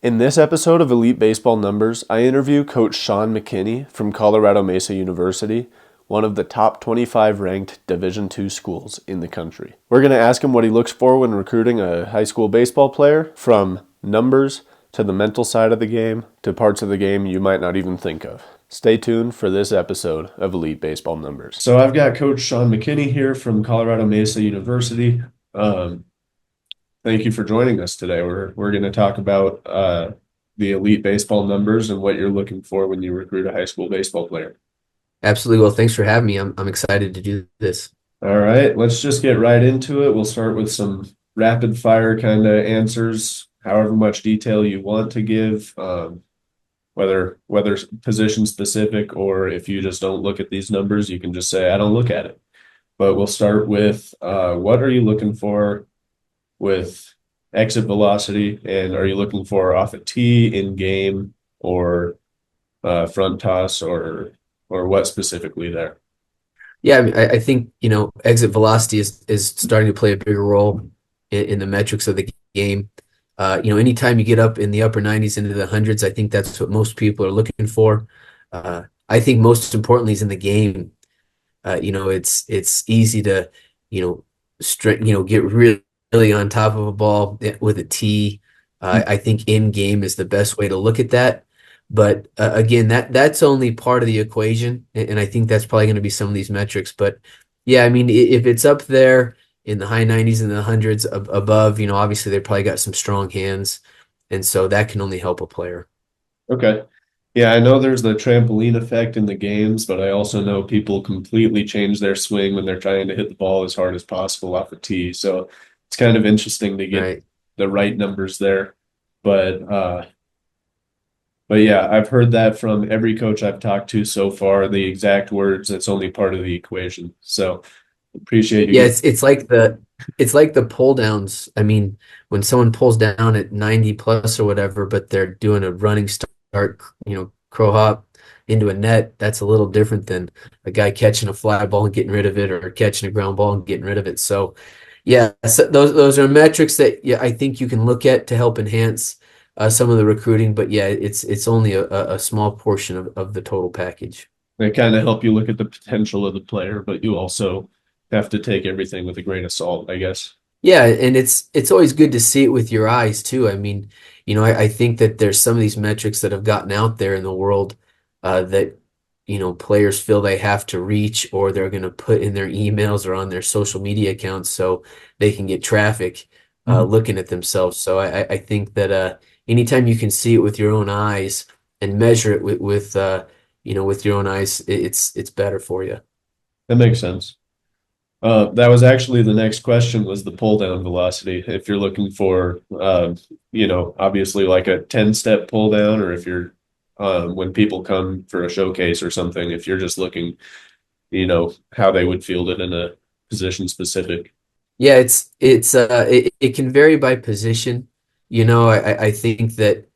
In this episode of Elite Baseball Numbers, I interview Coach Sean McKinney from Colorado Mesa University, one of the top 25 ranked Division II schools in the country. We're going to ask him what he looks for when recruiting a high school baseball player, from numbers to the mental side of the game to parts of the game you might not even think of. Stay tuned for this episode of Elite Baseball Numbers. So I've got Coach Sean McKinney here from Colorado Mesa University. Thank you for joining us today. We're going to talk about the elite baseball numbers and what you're looking for when you recruit a high school baseball player. Absolutely. Well, thanks for having me. I'm excited to do this. All right, let's just get right into it. We'll start with some rapid fire kind of answers, however much detail you want to give, whether position specific, or if you just don't look at these numbers, you can just say, I don't look at it. But we'll start with what are you looking for with exit velocity, and are you looking for off a tee, in game, or front toss, or what specifically there? Yeah, I mean, I think, exit velocity is starting to play a bigger role in the metrics of the game. Anytime you get up in the upper 90s into the hundreds, I think that's what most people are looking for. I think most importantly is in the game. It's easy to, get really on top of a ball with a tee. I think in game is the best way to look at that. But again, that's only part of the equation, and I think that's probably going to be some of these metrics. But yeah, I mean, if it's up there in the high 90s and the hundreds above, obviously they probably got some strong hands, and so that can only help a player. Okay. Yeah, I know there's the trampoline effect in the games, but I also know people completely change their swing when they're trying to hit the ball as hard as possible off a tee. So it's kind of interesting to get Right. the right numbers there. But yeah, I've heard that from every coach I've talked to so far, the exact words, it's only part of the equation. So appreciate you Yeah, getting. it's like the pull downs. I mean, when someone pulls down at 90 plus or whatever, but they're doing a running start, crow hop into a net, that's a little different than a guy catching a fly ball and getting rid of it, or catching a ground ball and getting rid of it. So yeah, so those are metrics that, yeah, I think you can look at to help enhance some of the recruiting, but yeah, it's only a small portion of the total package. They kind of help you look at the potential of the player, but you also have to take everything with a grain of salt, I guess. Yeah, and it's always good to see it with your eyes too. I mean, I think that there's some of these metrics that have gotten out there in the world that players feel they have to reach, or they're going to put in their emails or on their social media accounts so they can get traffic Mhm. looking at themselves. So I think that anytime you can see it with your own eyes and measure it with your own eyes, it's better for you. That makes sense. That was actually the next question, was the pull down velocity. If you're looking for, obviously like a 10-step pull down, or if you're, when people come for a showcase or something, if you're just looking, how they would field it in a position specific. Yeah, it can vary by position. I think that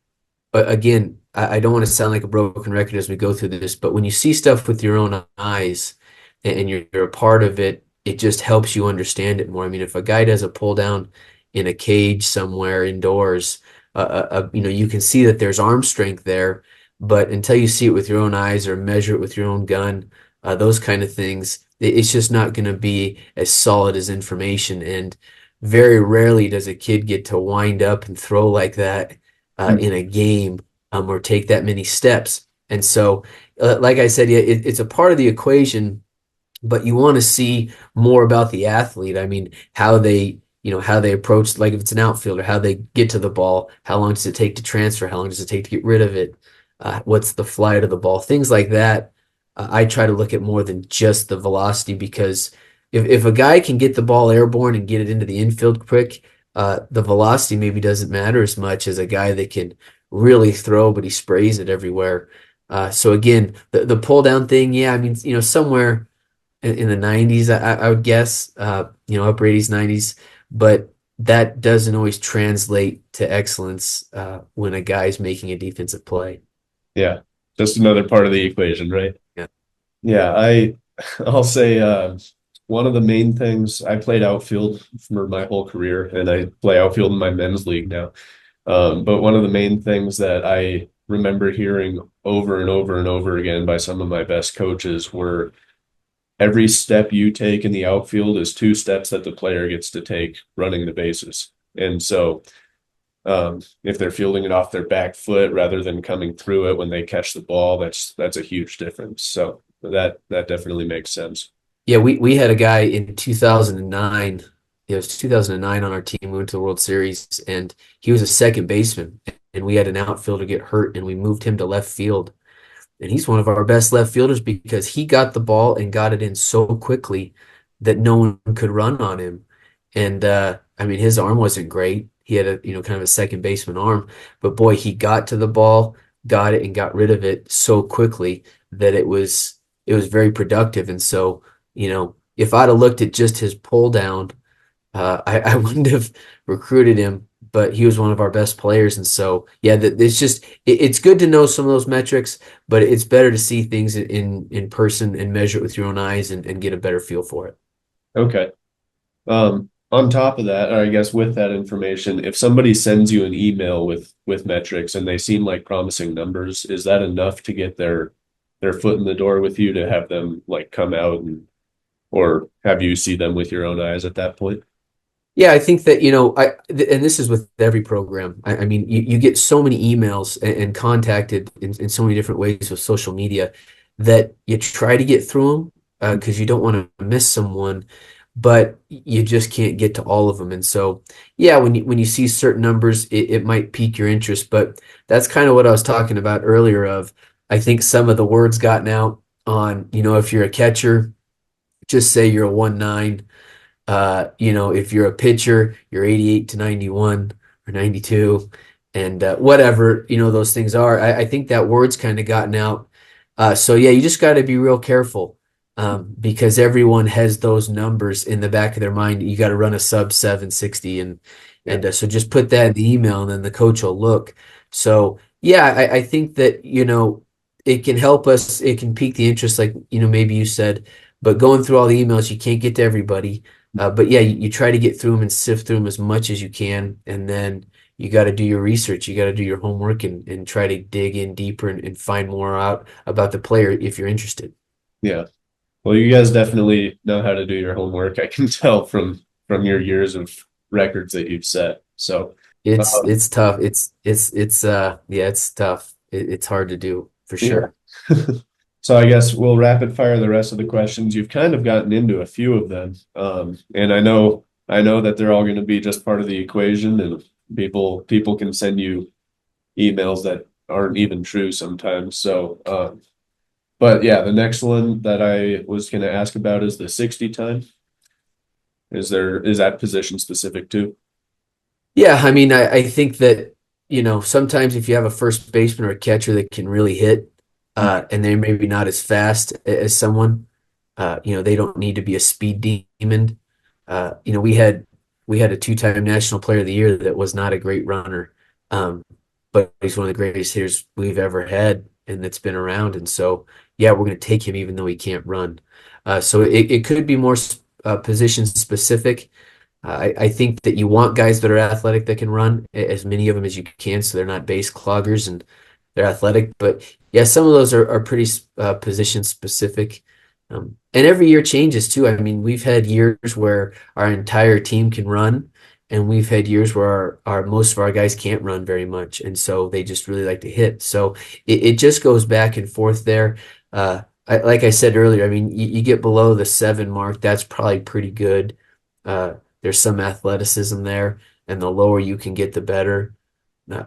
again, I don't want to sound like a broken record as we go through this, but when you see stuff with your own eyes and you're a part of it, it just helps you understand it more. I mean, if a guy does a pull down in a cage somewhere indoors, you can see that there's arm strength there, but until you see it with your own eyes or measure it with your own gun, those kind of things, it's just not going to be as solid as information. And very rarely does a kid get to wind up and throw like that in a game, or take that many steps. And so, like I said, yeah, it's a part of the equation, but you want to see more about the athlete. I mean, how they approach, like if it's an outfielder, how they get to the ball, how long does it take to transfer, how long does it take to get rid of it, what's the flight of the ball, things like that. I try to look at more than just the velocity, because if a guy can get the ball airborne and get it into the infield quick, the velocity maybe doesn't matter as much as a guy that can really throw, but he sprays it everywhere. So again, the pull down thing, yeah, I mean, somewhere in the 90s, I would guess, upper 80s, 90s, but that doesn't always translate to excellence when a guy's making a defensive play. Yeah, just another part of the equation, right? Yeah. Yeah, I'll say one of the main things, I played outfield for my whole career, and I play outfield in my men's league now. But one of the main things that I remember hearing over and over and over again by some of my best coaches were every step you take in the outfield is two steps that the player gets to take running the bases. And so if they're fielding it off their back foot rather than coming through it when they catch the ball, that's a huge difference. So that definitely makes sense. Yeah, we had a guy in 2009. It was 2009 on our team. We went to the World Series, and he was a second baseman. And we had an outfielder get hurt, and we moved him to left field. And he's one of our best left fielders because he got the ball and got it in so quickly that no one could run on him. And I mean, his arm wasn't great. He had a, kind of a second baseman arm, but boy, he got to the ball, got it, and got rid of it so quickly that it was very productive. And so, if I'd have looked at just his pull down, I wouldn't have recruited him, but he was one of our best players. And so, yeah, it's just it's good to know some of those metrics, but it's better to see things in person and measure it with your own eyes and get a better feel for it. Okay. On top of that, or I guess with that information, if somebody sends you an email with metrics and they seem like promising numbers, is that enough to get their foot in the door with you to have them like come out and or have you see them with your own eyes at that point? Yeah, I think that, and this is with every program. I mean, you get so many emails and contacted in so many different ways with social media that you try to get through them because you don't want to miss someone, but you just can't get to all of them. And so, yeah, when you see certain numbers, it might pique your interest, but that's kind of what I was talking about earlier of, I think some of the words gotten out on, if you're a catcher, just say you're a 1.9. If you're a pitcher, you're 88 to 91 or 92 and whatever, those things are. I think that word's kind of gotten out. So yeah, you just got to be real careful because everyone has those numbers in the back of their mind. You got to run a sub 760 and Yeah. so just put that in the email and then the coach will look. So yeah, I think that, it can help us. It can pique the interest, like, maybe you said, but going through all the emails, you can't get to everybody. But yeah, you try to get through them and sift through them as much as you can. And then you got to do your research. You got to do your homework and try to dig in deeper and find more out about the player if you're interested. Yeah. Well, you guys definitely know how to do your homework. I can tell from your years of records that you've set. So, um, It's tough. Yeah, it's tough. It's hard to do for yeah. sure. So I guess we'll rapid fire the rest of the questions. You've kind of gotten into a few of them. And I know that they're all going to be just part of the equation and people can send you emails that aren't even true sometimes. So, but yeah, the next one that I was going to ask about is the 60 time. Is that position specific too? Yeah, I mean, I think that, sometimes if you have a first baseman or a catcher that can really hit, and they're maybe not as fast as someone, they don't need to be a speed demon. We had a two-time National Player of the Year that was not a great runner, but he's one of the greatest hitters we've ever had, and that's been around. And so, yeah, we're going to take him even though he can't run. So it could be more position specific. I think that you want guys that are athletic that can run as many of them as you can, so they're not base cloggers and they're athletic. But yeah, some of those are pretty position specific. And every year changes too. I mean, we've had years where our entire team can run, and we've had years where our most of our guys can't run very much, and so they just really like to hit. So it just goes back and forth there. Like I said earlier, I mean, you get below the 7 mark, that's probably pretty good. There's some athleticism there, and the lower you can get, the better.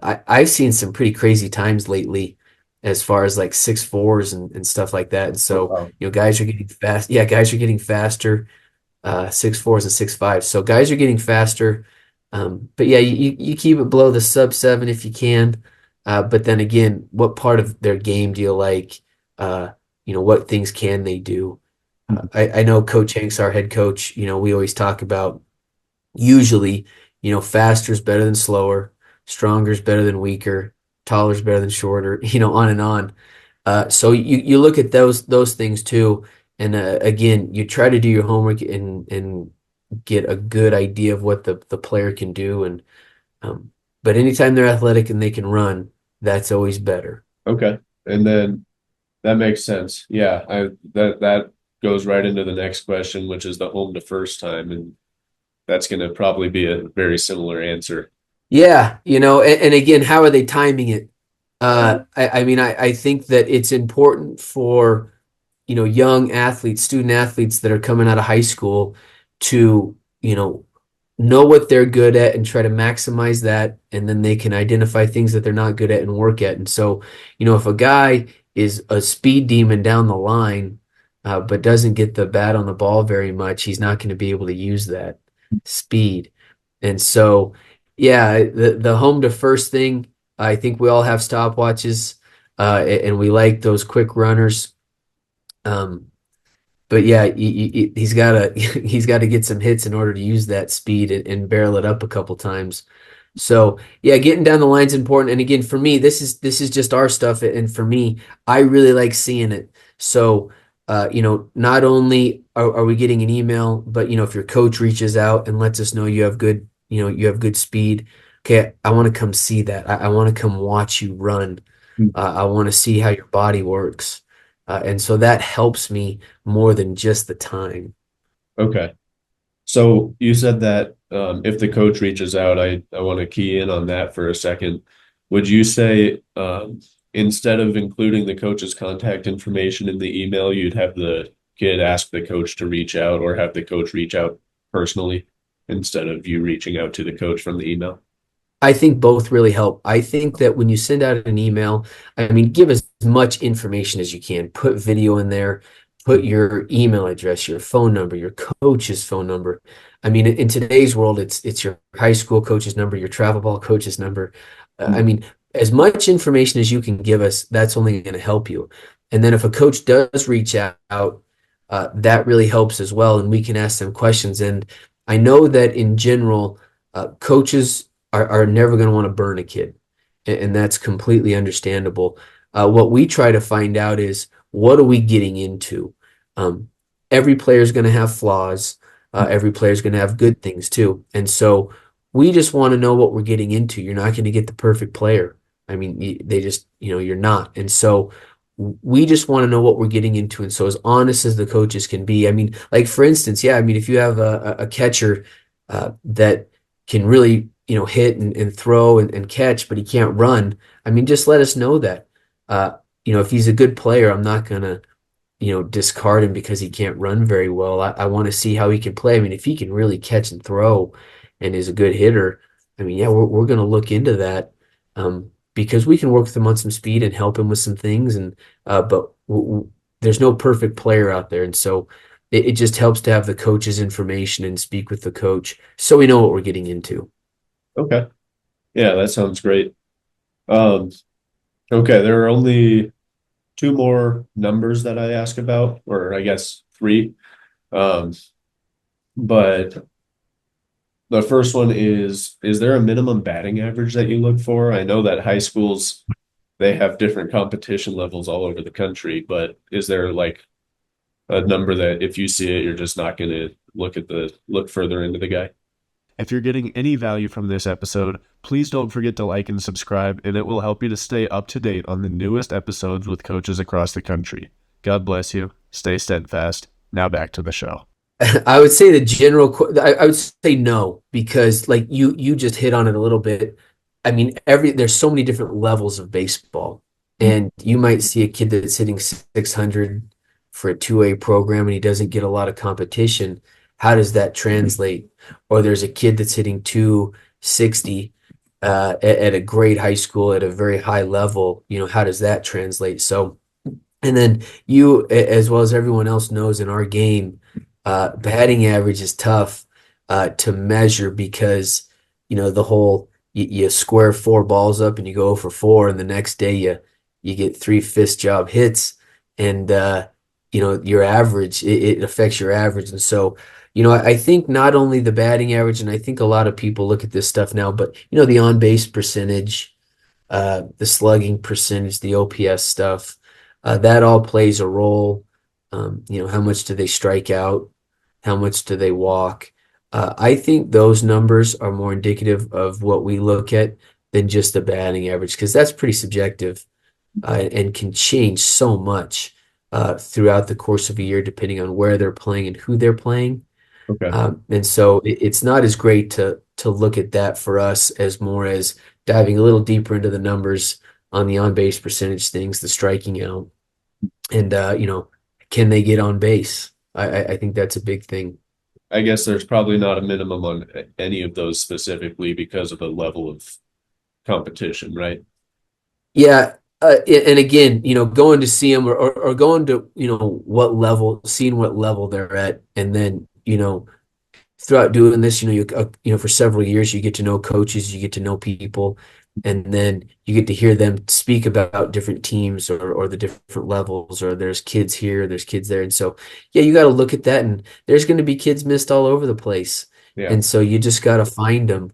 I've seen some pretty crazy times lately as far as like 6'4s and stuff like that. And Oh, so, wow. guys are getting fast. Yeah, guys are getting faster, 6'4s and 6'5s. So guys are getting faster. But yeah, you keep it below the sub 7 if you can. But then again, what part of their game do you like? What things can they do? I know Coach Hanks, our head coach, we always talk about usually, faster is better than slower, stronger is better than weaker, taller is better than shorter, on and on. So you look at those things too, and again, you try to do your homework and get a good idea of what the player can do, and But anytime they're athletic and they can run, that's always better. Okay. And then that makes sense. Yeah, I that goes right into the next question, which is the home to first time, and that's going to probably be a very similar answer. Yeah, and again, how are they timing it? I mean, I think that it's important for, young athletes, student athletes that are coming out of high school to, know what they're good at and try to maximize that. And then they can identify things that they're not good at and work at. And so, if a guy is a speed demon down the line, but doesn't get the bat on the ball very much, he's not going to be able to use that speed. And so, yeah, the home to first thing, I think we all have stopwatches, and we like those quick runners. Um, but yeah, he's got to he's got to get some hits in order to use that speed and barrel it up a couple times. So yeah, getting down the line's important. And again, for me, this is just our stuff. And for me, I really like seeing it. So not only are we getting an email, but if your coach reaches out and lets us know you have good speed. Okay, I want to come see that. I want to come watch you run. I want to see how your body works. And so that helps me more than just the time. Okay. So you said that if the coach reaches out, I want to key in on that for a second. Would you say instead of including the coach's contact information in the email, you'd have the kid ask the coach to reach out or have the coach reach out personally instead of you reaching out to the coach from the email? I think both really help. I think that when you send out an email, I mean, give as much information as you can. Put video in there, put your email address, your phone number, your coach's phone number. I mean, in today's world, it's your high school coach's number, your travel ball coach's number. I mean, as much information as you can give us, that's only going to help you. And then if a coach does reach out, that really helps as well, and we can ask them questions. And I know that in general, coaches are never going to want to burn a kid, and that's completely understandable. What we try to find out is what are we getting into? Every player is going to have flaws. Every player is going to have good things too, and so we just want to know what we're getting into. You're not going to get the perfect player. I mean, they just, you're not, and so we just want to know what we're getting into. And so as honest as the coaches can be, I mean, like for instance, yeah, I mean, if you have a catcher that can really, hit and throw and catch, but he can't run, I mean, just let us know that. If he's a good player, I'm not gonna, discard him because he can't run very well. I want to see how he can play. I mean, if he can really catch and throw and is a good hitter, I mean, yeah, we're gonna look into that. Because we can work with him on some speed and help him with some things. And but there's no perfect player out there, and so it just helps to have the coach's information and speak with the coach so we know what we're getting into. Okay. Yeah, that sounds great. Um, okay, there are only two more numbers that I ask about, or I guess three. Um, but the first one is there a minimum batting average that you look for? I know that high schools they have different competition levels all over the country, but is there like a number that if you see it, you're just not going to look further into the guy? If you're getting any value from this episode, please don't forget to like and subscribe, and it will help you to stay up to date on the newest episodes with coaches across the country. God bless you. Stay steadfast. Now back to the show. I would say I would say no, because like you just hit on it a little bit. I mean, there's so many different levels of baseball, and you might see a kid that's hitting 600 for a 2A program and he doesn't get a lot of competition. How does that translate? Or there's a kid that's hitting 260 at a great high school at a very high level. How does that translate? So, and then you, as well as everyone else knows in our game, batting average is tough to measure because, the whole you square four balls up and you go for four, and the next day you get three fist job hits, and your average it affects your average. And so, I think not only the batting average, and I think a lot of people look at this stuff now, but the on base percentage, the slugging percentage, the OPS stuff, that all plays a role. How much do they strike out? How much do they walk? I think those numbers are more indicative of what we look at. than just the batting average because that's pretty subjective and can change so much throughout the course of a year depending on where they're playing and who they're playing. Okay. And so it's not as great to look at that for us as more as diving a little deeper into the numbers on the on base percentage things, the striking out, and can they get on base? I think that's a big thing. I guess there's probably not a minimum on any of those specifically because of the level of competition, right? Yeah, and again, going to see them or going to what level, seeing what level they're at, and then throughout doing this, for several years, you get to know coaches, you get to know people, and then you get to hear them speak about different teams or the different levels, or there's kids here, there's kids there. And so, yeah, you got to look at that, and there's going to be kids missed all over the place. Yeah. And so you just got to find them.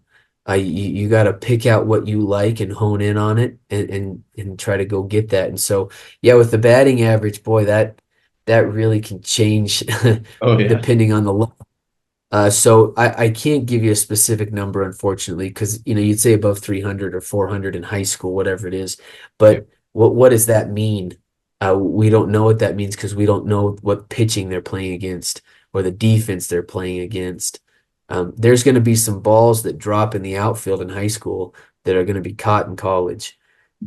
You got to pick out what you like and hone in on it and try to go get that. And so, yeah, with the batting average, boy, that really can change Oh yeah. depending on the so I can't give you a specific number, unfortunately, because you'd say above 300 or 400 in high school, whatever it is. Yeah. But what does that mean? We don't know what that means because we don't know what pitching they're playing against or the defense they're playing against. There's going to be some balls that drop in the outfield in high school that are going to be caught in college.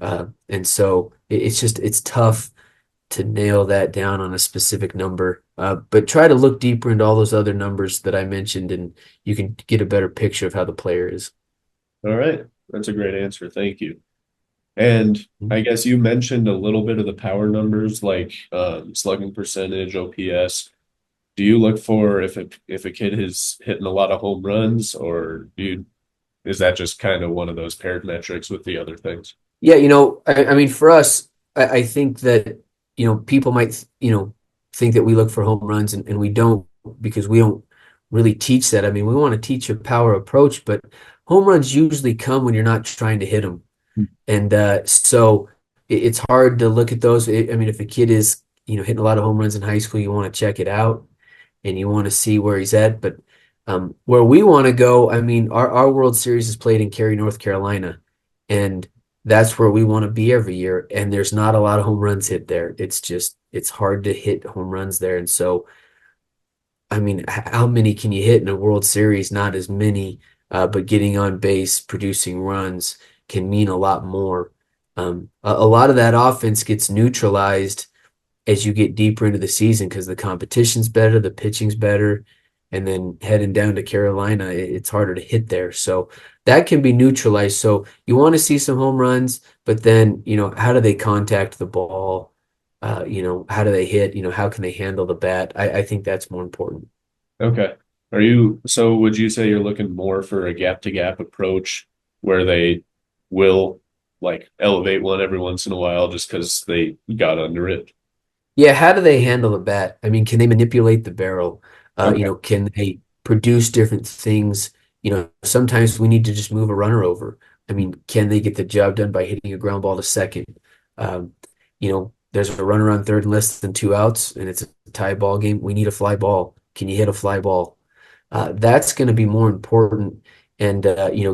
And so it's tough to nail that down on a specific number. But try to look deeper into all those other numbers that I mentioned, and you can get a better picture of how the player is. All right. That's a great answer. Thank you. And I guess you mentioned a little bit of the power numbers like slugging percentage, OPS. Do you look for if a kid is hitting a lot of home runs, or is that just kind of one of those paired metrics with the other things? Yeah, I mean, for us, I think that, people might, think that we look for home runs and we don't because we don't really teach that. I mean, we want to teach a power approach, but home runs usually come when you're not trying to hit them. And so it's hard to look at those. I mean, if a kid is, hitting a lot of home runs in high school, you want to check it out and you want to see where he's at. But where we want to go, I mean, our World Series is played in Cary, North Carolina, and that's where we want to be every year. And there's not a lot of home runs hit there. It's hard to hit home runs there. And so, I mean, how many can you hit in a World Series? Not as many, but getting on base, producing runs can mean a lot more. A lot of that offense gets neutralized as you get deeper into the season because the competition's better, the pitching's better, and then heading down to Carolina, it's harder to hit there. So that can be neutralized. So you want to see some home runs, but then, how do they contact the ball? How do they hit? How can they handle the bat? I think that's more important. Okay. Would you say you're looking more for a gap to gap approach where they will like elevate one every once in a while just because they got under it? Yeah, how do they handle the bat? I mean, can they manipulate the barrel? Okay. Can they produce different things? Sometimes we need to just move a runner over. I mean, can they get the job done by hitting a ground ball to second? There's a runner on third and less than two outs, and it's a tie ball game. We need a fly ball. Can you hit a fly ball? That's going to be more important. And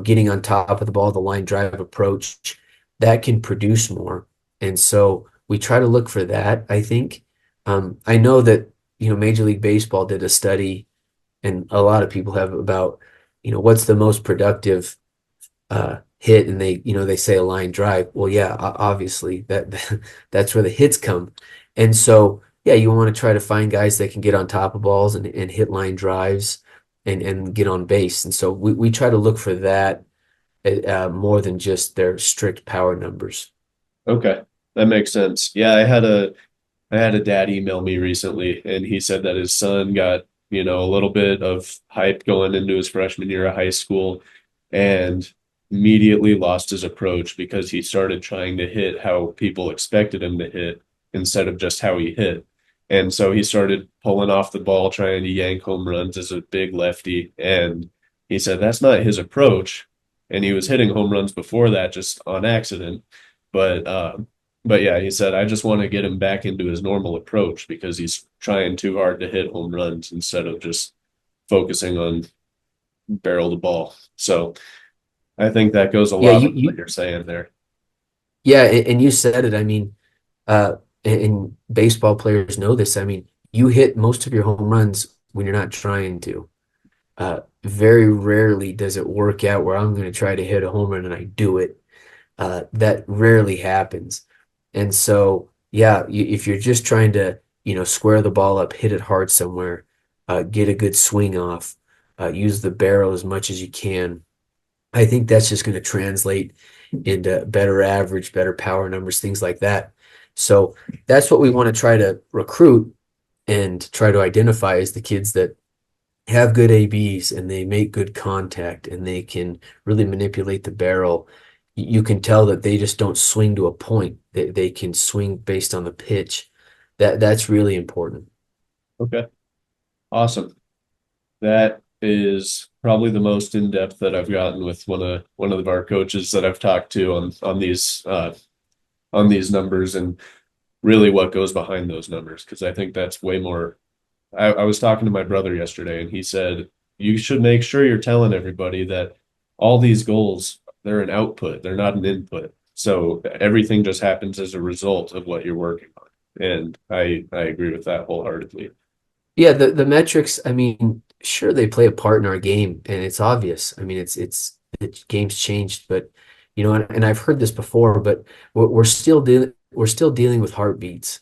getting on top of the ball, the line drive approach, that can produce more. And so we try to look for that, I think. I know that, Major League Baseball did a study, and a lot of people have about, what's the most productive hit, and they say a line drive. Well, yeah, obviously that's where the hits come. And so, yeah, you want to try to find guys that can get on top of balls and hit line drives and get on base. And so we try to look for that more than just their strict power numbers. Okay. That makes sense. Yeah, I had a dad email me recently and he said that his son got, a little bit of hype going into his freshman year of high school and immediately lost his approach because he started trying to hit how people expected him to hit instead of just how he hit. And so he started pulling off the ball, trying to yank home runs as a big lefty. And he said that's not his approach. And he was hitting home runs before that just on accident. But but yeah, he said, I just want to get him back into his normal approach because he's trying too hard to hit home runs instead of just focusing on barrel the ball. So I think that goes a Yeah, lot with what you're saying there. yeah, and you said it. I mean, uh, and baseball players know this. I mean, you hit most of your home runs when you're not trying to. Very rarely does it work out where I'm going to try to hit a home run and I do it. That rarely happens. And so, yeah, if you're just trying to, square the ball up, hit it hard somewhere, get a good swing off, use the barrel as much as you can, I think that's just going to translate into better average, better power numbers, things like that. So that's what we want to try to recruit and try to identify as the kids that have good ABs and they make good contact and they can really manipulate the barrel. You can tell that they just don't swing to a point. They can swing based on the pitch. That's really important. Okay, awesome. That is probably the most in depth that I've gotten with one of our coaches that I've talked to on these numbers and really what goes behind those numbers because I think that's way more. I was talking to my brother yesterday and he said you should make sure you're telling everybody that all these goals they're an output, they're not an input. So everything just happens as a result of what you're working on. And I agree with that wholeheartedly. Yeah, the metrics, I mean, sure they play a part in our game and it's obvious. I mean, it's the game's changed, but and I've heard this before, but we're still dealing with heartbeats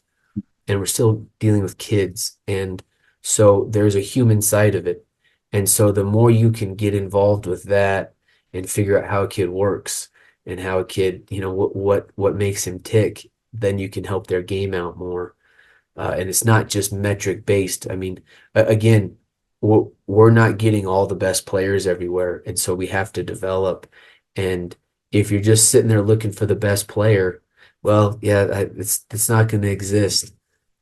and we're still dealing with kids. And so there's a human side of it. And so the more you can get involved with that and figure out how a kid works and how a kid, what makes him tick, then you can help their game out more. And it's not just metric based. I mean, again, we're not getting all the best players everywhere. And so we have to develop. And if you're just sitting there looking for the best player, well, yeah, it's not going to exist.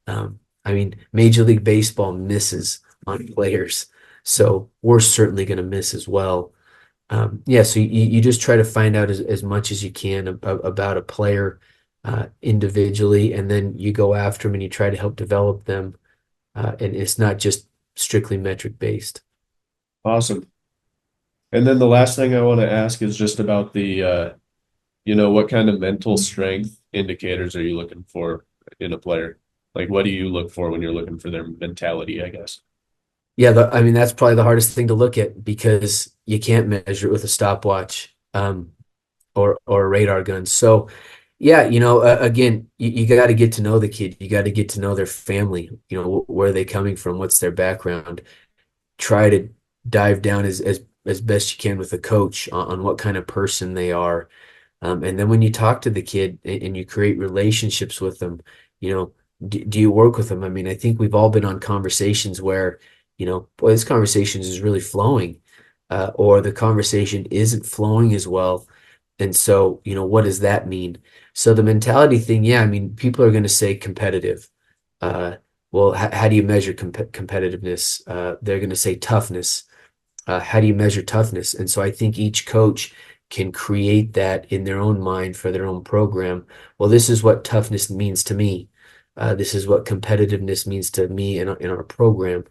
I mean, Major League Baseball misses on players, so we're certainly going to miss as well. Yeah, so you just try to find out as much as you can about a player individually, and then you go after them and you try to help develop them. And it's not just strictly metric based. Awesome. And then the last thing I want to ask is just about what kind of mental strength indicators are you looking for in a player? Like, what do you look for when you're looking for their mentality, I guess? Yeah, I mean that's probably the hardest thing to look at because you can't measure it with a stopwatch or a radar gun. So yeah, again, you got to get to know the kid. You got to get to know their family. Where are they coming from? What's their background? Try to dive down as best you can with the coach on what kind of person they are. And then when you talk to the kid and you create relationships with them, do you work with them? I mean, I think we've all been on conversations where, boy, this conversation is really flowing, or the conversation isn't flowing as well. And so, what does that mean? So the mentality thing, yeah, I mean, people are going to say competitive. Uh, well, how do you measure competitiveness? They're going to say toughness. How do you measure toughness? And so I think each coach can create that in their own mind for their own program. Well, this is what toughness means to me. This is what competitiveness means to me in our program.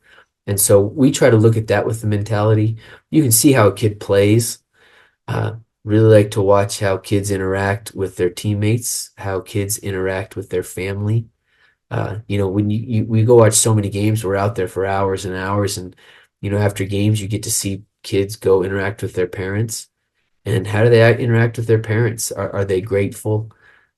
And so we try to look at that with the mentality. You can see how a kid plays. Uh, really like to watch how kids interact with their teammates, how kids interact with their family. When we go watch so many games, we're out there for hours and hours, and after games, you get to see kids go interact with their parents. And how do they interact with their parents? Are they grateful?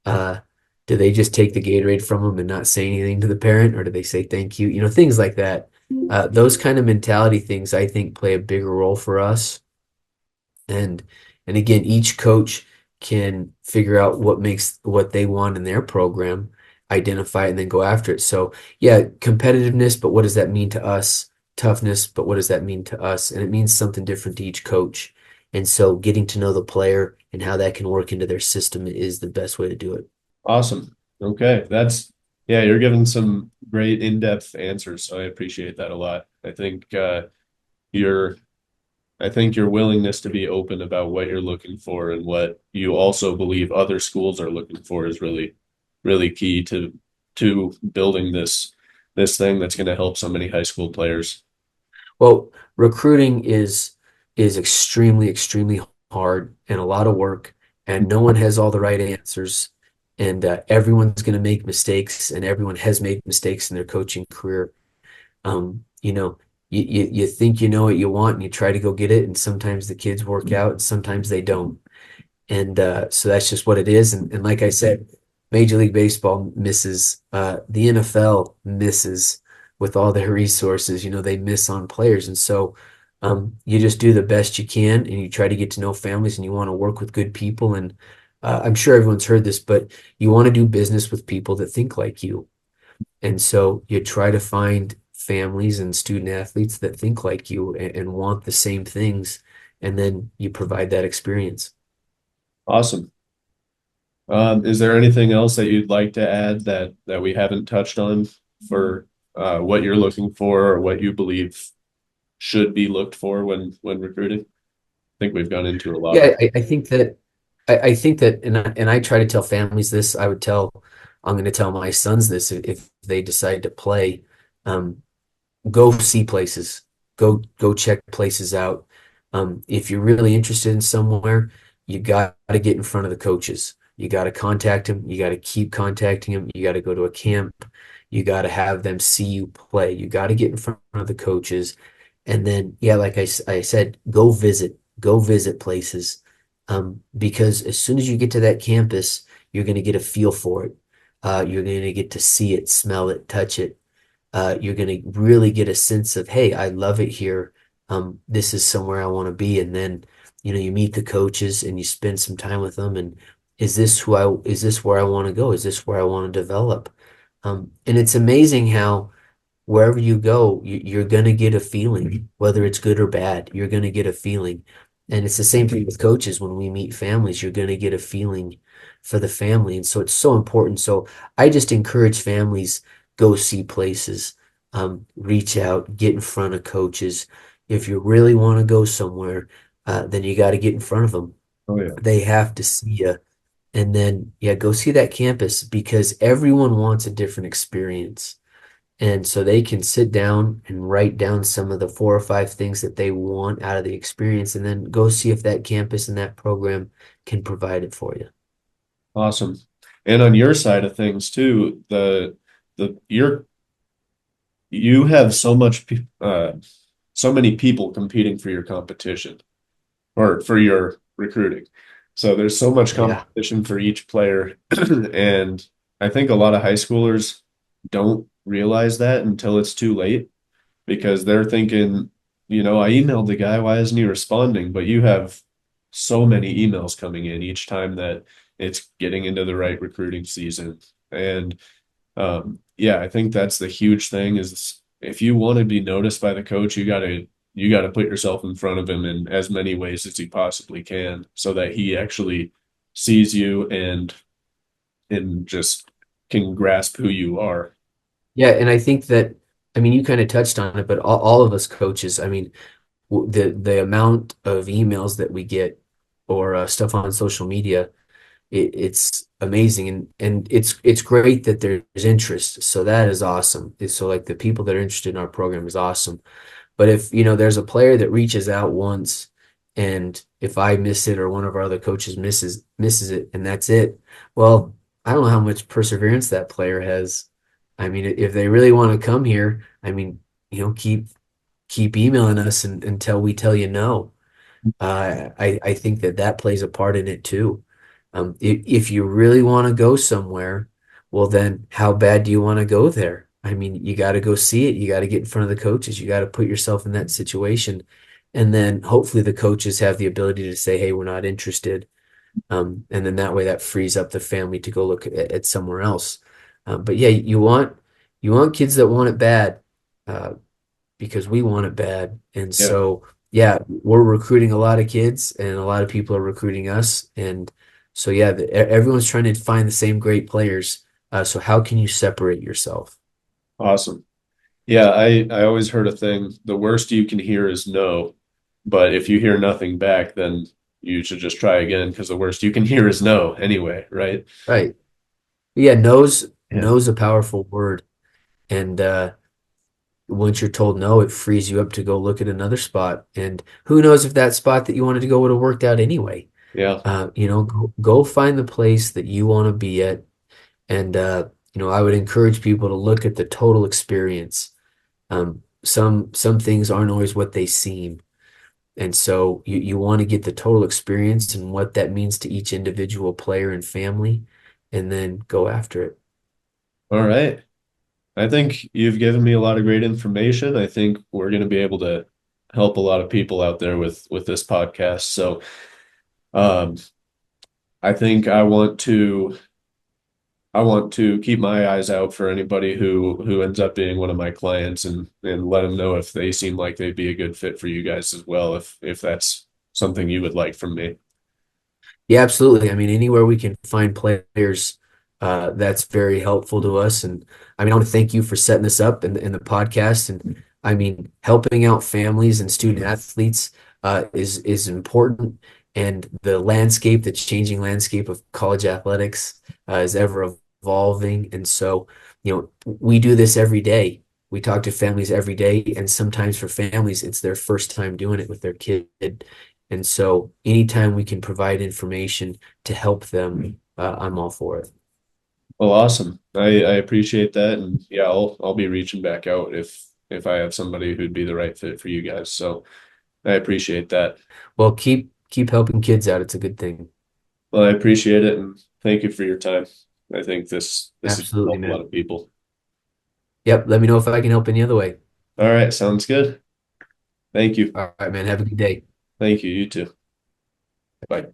Uh, do they just take the Gatorade from them and not say anything to the parent, or do they say thank you? Things like that. Those kind of mentality things, I think, play a bigger role for us. And and again, each coach can figure out what makes what they want in their program, identify it, and then go after it. So yeah, competitiveness, but what does that mean to us? Toughness, but what does that mean to us? And it means something different to each coach. And so getting to know the player and how that can work into their system is the best way to do it. Awesome. Okay. Yeah, you're giving some great in-depth answers, so I appreciate that a lot. Your, I think your willingness to be open about what you're looking for and what you also believe other schools are looking for is really, really key to building this thing that's going to help so many high school players. Well, recruiting is extremely, extremely hard and a lot of work, and no one has all the right answers, and everyone's going to make mistakes, and everyone has made mistakes in their coaching career. You know, you think you know what you want and you try to go get it, and sometimes the kids work out, and sometimes they don't. And so that's just what it is. And like I said, Major League Baseball misses, the NFL misses with all their resources. They miss on players. And so you just do the best you can and you try to get to know families and you want to work with good people. And I'm sure everyone's heard this, but you want to do business with people that think like you. And so you try to find families and student athletes that think like you and want the same things. And then you provide that experience. Awesome. Is there anything else that you'd like to add that we haven't touched on for what you're looking for or what you believe should be looked for when recruiting? I think we've gone into a lot of. Yeah, I think that, and I try to tell families this. I'm going to tell my sons this if they decide to play. Um, Go see places, go check places out. If you're really interested in somewhere, you got to get in front of the coaches. You got to contact them. You got to keep contacting them. You got to go to a camp. You got to have them see you play. You got to get in front of the coaches. And then, yeah, like I said, go visit places. Because as soon as you get to that campus, you're going to get a feel for it. You're going to get to see it, smell it, touch it. You're going to really get a sense of, hey, I love it here. This is somewhere I want to be. And then, you meet the coaches and you spend some time with them. And is this where I want to go? Is this where I want to develop? And it's amazing how wherever you go, you're going to get a feeling, whether it's good or bad, you're going to get a feeling. And it's the same thing with coaches. When we meet families, you're going to get a feeling for the family. And so it's so important. So I just encourage families, go see places, reach out, get in front of coaches. If you really want to go somewhere, then you got to get in front of them. Oh yeah. They have to see you. And then, yeah, go see that campus because everyone wants a different experience. And so they can sit down and write down some of the 4 or 5 things that they want out of the experience and then go see if that campus and that program can provide it for you. Awesome. And on your side of things too, you have so many people competing for your competition or for your recruiting. So there's so much Yeah. competition for each player. And I think a lot of high schoolers don't realize that until it's too late because they're thinking, I emailed the guy, why isn't he responding? But you have so many emails coming in each time that it's getting into the right recruiting season. And yeah, I think that's the huge thing is if you want to be noticed by the coach, you gotta put yourself in front of him in as many ways as you possibly can so that he actually sees you and just can grasp who you are. Yeah. And I think that, I mean, you kind of touched on it, but all of us coaches, I mean, the amount of emails that we get or stuff on social media, it's amazing and it's great that there's interest. So that is awesome. So like the people that are interested in our program is awesome. But if there's a player that reaches out once and if I miss it or one of our other coaches misses it and that's it, well, I don't know how much perseverance that player has. I mean, if they really want to come here, I mean, keep emailing us until we tell you no. I think that plays a part in it too. If you really want to go somewhere, well, then how bad do you want to go there? I mean, you got to go see it. You got to get in front of the coaches. You got to put yourself in that situation. And then hopefully the coaches have the ability to say, hey, we're not interested. And then that way that frees up the family to go look at somewhere else. But yeah, you want kids that want it bad. Because we want it bad. And Yeah, so, yeah, we're recruiting a lot of kids and a lot of people are recruiting us. And so, yeah, everyone's trying to find the same great players. So how can you separate yourself? awesome. Yeah, I always heard a thing, the worst you can hear is no, but if you hear nothing back, then you should just try again because the worst you can hear is no anyway, right? Right. Yeah, Yeah. knows a powerful word. And once you're told no, it frees you up to go look at another spot. And who knows if that spot that you wanted to go would have worked out anyway. Yeah. Go find the place that you want to be at. And, I would encourage people to look at the total experience. Some things aren't always what they seem. And so you want to get the total experience and what that means to each individual player and family, and then go after it. All right. I think you've given me a lot of great information. I think we're going to be able to help a lot of people out there with this podcast. So, um, I think I want to keep my eyes out for anybody who ends up being one of my clients and let them know if they seem like they'd be a good fit for you guys as well, if that's something you would like from me. Yeah, absolutely. I mean, anywhere we can find players, that's very helpful to us. And I mean, I want to thank you for setting this up in the podcast. And I mean, helping out families and student athletes is important. And the changing landscape of college athletics is ever evolving. And so, we do this every day. We talk to families every day, and sometimes for families, it's their first time doing it with their kid. And so anytime we can provide information to help them, I'm all for it. Well, awesome. I appreciate that, and yeah, I'll be reaching back out if I have somebody who'd be the right fit for you guys. So I appreciate that. Well, keep helping kids out. It's a good thing. Well, I appreciate it, and thank you for your time. I think this is gonna Absolutely, help a lot man. of people. Yep. Let me know if I can help any other way. All right, sounds good. Thank you. All right, man. Have a good day. Thank you. You too. Bye.